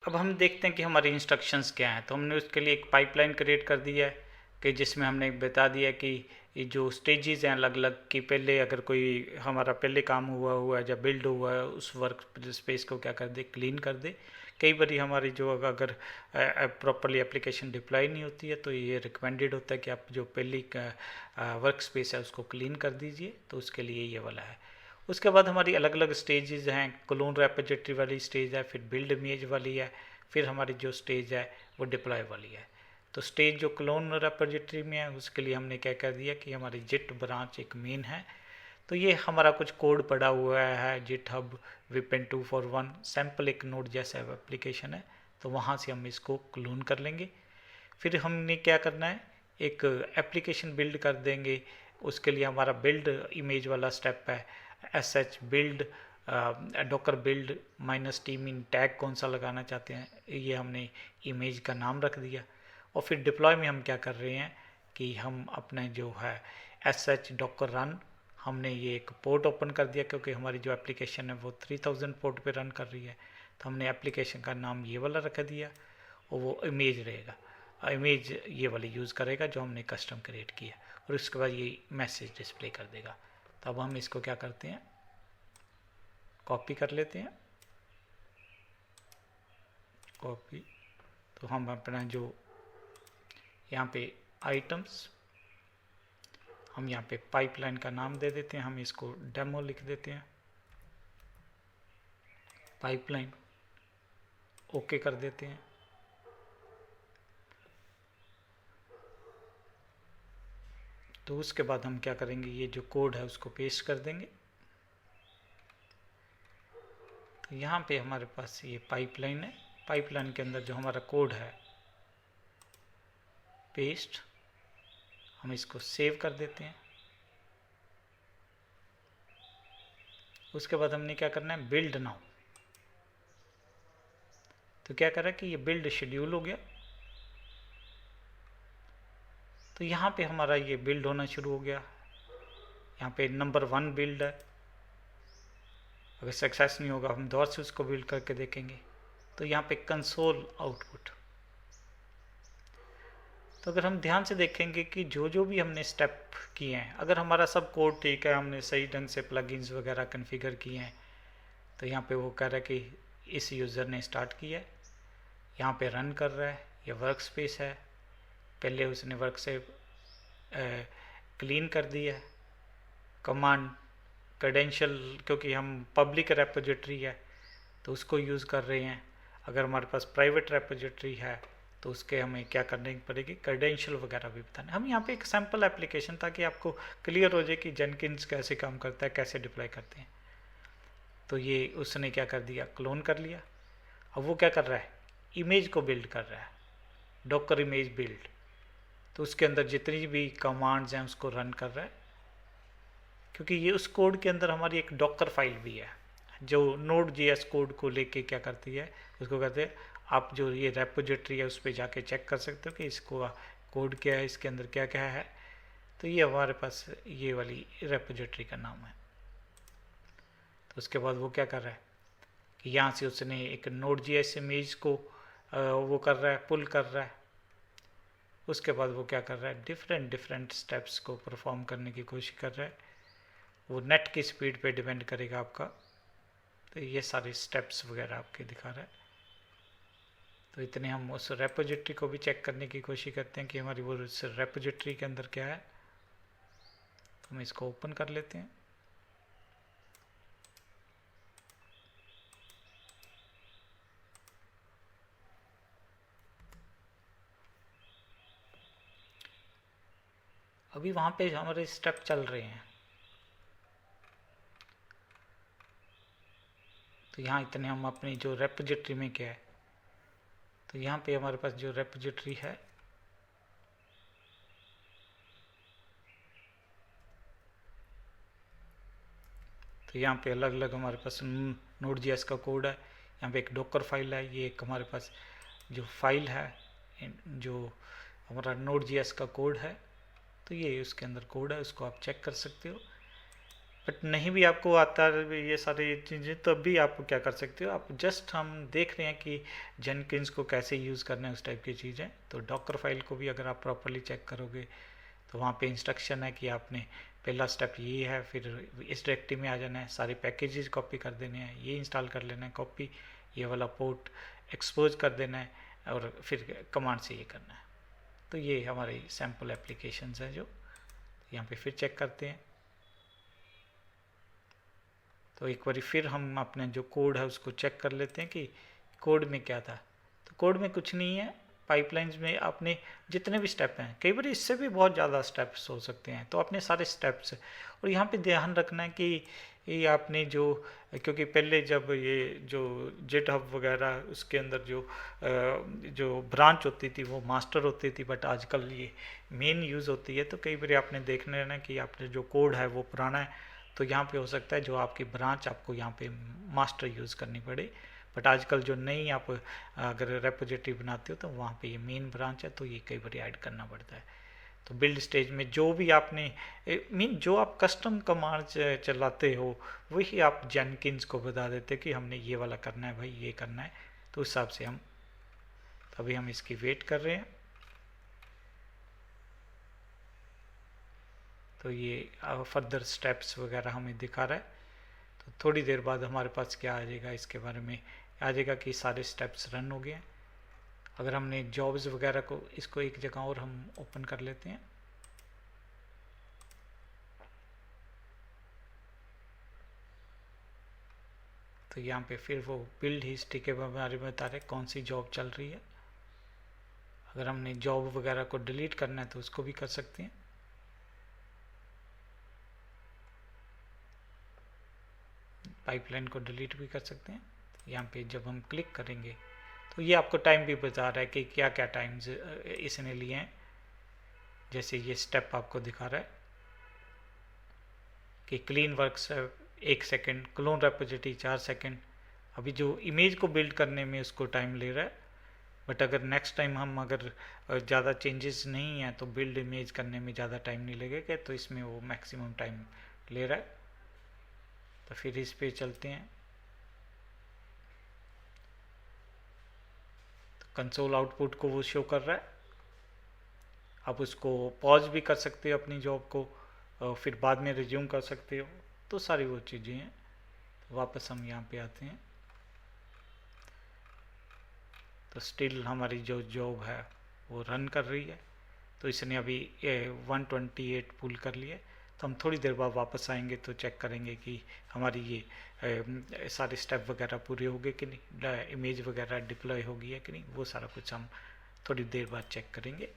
अब हम देखते हैं कि हमारी इंस्ट्रक्शंस क्या हैं। तो हमने उसके लिए एक पाइपलाइन क्रिएट कर दी है कि जिसमें हमने बता दिया कि ये जो स्टेजेस हैं अलग अलग, कि पहले अगर कोई हमारा पहले काम हुआ है जब बिल्ड हुआ है उस वर्क स्पेस को क्या कर दे, क्लीन कर दे। कई बार हमारी जो अगर प्रॉपरली एप्लीकेशन डिप्लॉय नहीं होती है तो ये रिकमेंडेड होता है कि आप जो पहली वर्क स्पेस है उसको क्लीन कर दीजिए। तो उसके लिए ये वाला है। उसके बाद हमारी अलग अलग स्टेजेस हैं। क्लोन रेपोजिटरी वाली स्टेज है, फिर बिल्ड इमेज वाली है, फिर हमारी जो स्टेज है वो डिप्लॉय वाली है। तो स्टेज जो क्लोन रेपोजिटरी में है उसके लिए हमने क्या कर दिया कि हमारी जिट ब्रांच एक मेन है। तो ये हमारा कुछ कोड पड़ा हुआ है जिट हब विपिन 241 सैम्पल, एक नोड जैसा एप्लीकेशन है। तो वहाँ से हम इसको क्लोन कर लेंगे। फिर हमने क्या करना है, एक एप्लीकेशन बिल्ड कर देंगे। उसके लिए हमारा बिल्ड इमेज वाला स्टेप है, S H build Docker build -t mean tag कौन सा लगाना चाहते हैं ये हमने इमेज का नाम रख दिया। और फिर डिप्लॉय में हम क्या कर रहे हैं कि हम अपने जो है एस एच डॉकर रन, हमने ये एक पोर्ट ओपन कर दिया क्योंकि हमारी जो एप्लीकेशन है वो 3000 पोर्ट पे रन कर रही है। तो हमने एप्लीकेशन का नाम ये वाला रख दिया और वो इमेज रहेगा, इमेज ये वाली यूज़ करेगा जो हमने कस्टम क्रिएट किया, और उसके बाद ये मैसेज डिस्प्ले कर देगा। तो अब हम इसको क्या करते हैं, कॉपी कर लेते हैं, कॉपी। तो हम अपना जो यहाँ पे आइटम्स, हम यहाँ पे पाइपलाइन का नाम दे देते हैं, हम इसको डेमो लिख देते हैं, पाइपलाइन ओके कर देते हैं। तो उसके बाद हम क्या करेंगे, ये जो कोड है उसको पेस्ट कर देंगे। तो यहाँ पे हमारे पास ये पाइपलाइन है, पाइपलाइन के अंदर जो हमारा कोड है पेस्ट, हम इसको सेव कर देते हैं। उसके बाद हमने क्या करना है, बिल्ड नाउ। तो क्या करा कि ये बिल्ड शेड्यूल हो गया। तो यहाँ पे हमारा ये बिल्ड होना शुरू हो गया। यहाँ पे नंबर 1 बिल्ड है, अगर सक्सेस नहीं होगा हम दोबारा से उसको बिल्ड करके देखेंगे। तो यहाँ पे कंसोल आउटपुट। तो अगर हम ध्यान से देखेंगे कि जो जो भी हमने स्टेप किए हैं, अगर हमारा सब कोड ठीक है, हमने सही ढंग से प्लगइन्स वगैरह कॉन्फ़िगर किए हैं, तो यहाँ पे वो कह रहा है कि इस यूज़र ने स्टार्ट किया है, यहाँ पे रन कर रहा है, ये वर्क स्पेस है, पहले उसने वर्क से क्लीन कर दिया है। कमांड क्रेडेंशियल, क्योंकि हम पब्लिक रेपोजिटरी है तो उसको यूज़ कर रहे हैं। अगर हमारे पास प्राइवेट रेपोजिटरी है तो उसके हमें क्या करने पड़ेगी, क्रेडेंशियल वगैरह भी बताने। हम यहाँ पे एक सैम्पल एप्लीकेशन ताकि आपको क्लियर हो जाए कि जेनकिंस कैसे काम करता है, कैसे डिप्लॉय करते हैं। तो ये उसने क्या कर दिया, क्लोन कर लिया। अब वो क्या कर रहा है, इमेज को बिल्ड कर रहा है, डॉकर इमेज बिल्ड। तो उसके अंदर जितनी भी कमांड्स हैं उसको रन कर रहा है, क्योंकि ये उस कोड के अंदर हमारी एक डॉकर फाइल भी है जो नोड जीएस कोड को लेके क्या करती है, उसको कहते हैं, आप जो ये रेपोजिटरी है उस पर जाके चेक कर सकते हो कि इसको कोड क्या है, इसके अंदर क्या क्या है। तो ये हमारे पास ये वाली रेपोजिटरी का नाम है। तो उसके बाद वो क्या कर रहा है कि यहाँ से उसने एक नोड जीएस इमेज को वो कर रहा है, पुल कर रहा है। उसके बाद वो क्या कर रहा है, डिफरेंट स्टेप्स को परफॉर्म करने की कोशिश कर रहा है। वो नेट की स्पीड पे डिपेंड करेगा आपका। तो ये सारे स्टेप्स वगैरह आपके दिखा रहा है। तो इतने हम उस रेपोजिटरी को भी चेक करने की कोशिश करते हैं कि हमारी वो उस रेपोजिटरी के अंदर क्या है। तो हम इसको ओपन कर लेते हैं। अभी वहाँ पे हमारे स्टेप चल रहे हैं। तो यहाँ इतने हम अपनी जो रेपोजिटरी में क्या है, तो यहाँ पे हमारे पास जो रेपोजिटरी है तो यहाँ पे अलग अलग हमारे पास नोड जीएस का कोड है। यहाँ पे एक डॉकर फाइल है, ये एक हमारे पास जो फाइल है जो हमारा नोड जीएस का कोड है। तो ये उसके अंदर कोड है, उसको आप चेक कर सकते हो। बट नहीं भी आपको आता ये सारी चीज़ें, तब भी आप क्या कर सकते हो, आप जस्ट हम देख रहे हैं कि जेनकिंस को कैसे यूज़ करना है उस टाइप की चीज़ें। तो डॉकर फाइल को भी अगर आप प्रॉपरली चेक करोगे तो वहाँ पे इंस्ट्रक्शन है कि आपने पहला स्टेप ये है, फिर इस डायरेक्टरी में आ जाना है, सारे पैकेजेस कॉपी कर देने हैं, ये इंस्टॉल कर लेना है कॉपी, ये वाला पोर्ट एक्सपोज कर देना है, और फिर कमांड से ये करना है। तो ये हमारी सैम्पल एप्लीकेशंस हैं जो यहाँ पे फिर चेक करते हैं। तो एक बार फिर हम अपने जो कोड है उसको चेक कर लेते हैं कि कोड में क्या था। तो कोड में कुछ नहीं है, पाइपलाइंस में आपने जितने भी स्टेप हैं, कई बार इससे भी बहुत ज़्यादा स्टेप्स हो सकते हैं, तो अपने सारे स्टेप्स, और यहाँ पे ध्यान रखना है कि ये आपने जो, क्योंकि पहले जब ये जो GitHub वगैरह उसके अंदर जो ब्रांच होती थी वो मास्टर होती थी, बट आजकल ये मेन यूज़ होती है। तो कई बार आपने देखना है ना कि आपने जो कोड है वो पुराना है, तो यहाँ पे हो सकता है जो आपकी ब्रांच आपको यहाँ पे मास्टर यूज़ करनी पड़े। बट आजकल जो नई आप अगर रेपोजिटरी बनाते हो तो वहाँ पे ये मेन ब्रांच है, तो ये कई बार ऐड करना पड़ता है। तो बिल्ड स्टेज में जो भी आपने जो आप कस्टम कमांड चलाते हो वही आप जेनकिंस को बता देते कि हमने ये वाला करना है भाई, ये करना है, तो उस हिसाब से हम, अभी हम इसकी वेट कर रहे हैं। तो ये फर्दर स्टेप्स वगैरह हमें दिखा रहा है। तो थोड़ी देर बाद हमारे पास क्या आ जाएगा, इसके बारे में आ जाएगा कि सारे स्टेप्स रन हो गए हैं। अगर हमने जॉब्स वगैरह को, इसको एक जगह और हम ओपन कर लेते हैं। तो यहाँ पे फिर वो बिल्ड हिस्ट्री के बारे में बता रहे कौन सी जॉब चल रही है। अगर हमने जॉब वगैरह को डिलीट करना है तो उसको भी कर सकते हैं। पाइपलाइन को डिलीट भी कर सकते हैं। यहाँ पे जब हम क्लिक करेंगे तो ये आपको टाइम भी बता रहा है कि क्या क्या टाइम्स इसने लिए हैं। जैसे ये स्टेप आपको दिखा रहा है कि clean works 1 second, clone repository 4 second. अभी जो इमेज को बिल्ड करने में उसको टाइम ले रहा है, बट अगर नेक्स्ट टाइम हम अगर ज़्यादा चेंजेस नहीं हैं तो बिल्ड इमेज करने में ज़्यादा टाइम नहीं लगेगा, तो इसमें वो मैक्सिमम टाइम ले रहा है। तो फिर इस पे चलते हैं। तो कंसोल आउटपुट को वो शो कर रहा है। आप उसको पॉज भी कर सकते हो अपनी जॉब को, फिर बाद में रिज्यूम कर सकते हो। तो सारी वो चीज़ें हैं। तो वापस हम यहाँ पे आते हैं। तो स्टिल हमारी जो जॉब है वो रन कर रही है। तो इसने अभी 128 पुल कर लिया। तो हम थोड़ी देर बाद वापस आएंगे तो चेक करेंगे कि हमारी ये सारे स्टेप वगैरह पूरे हो गए कि नहीं, इमेज वगैरह डिप्लॉय हो गई है कि नहीं, वो सारा कुछ हम थोड़ी देर बाद चेक करेंगे।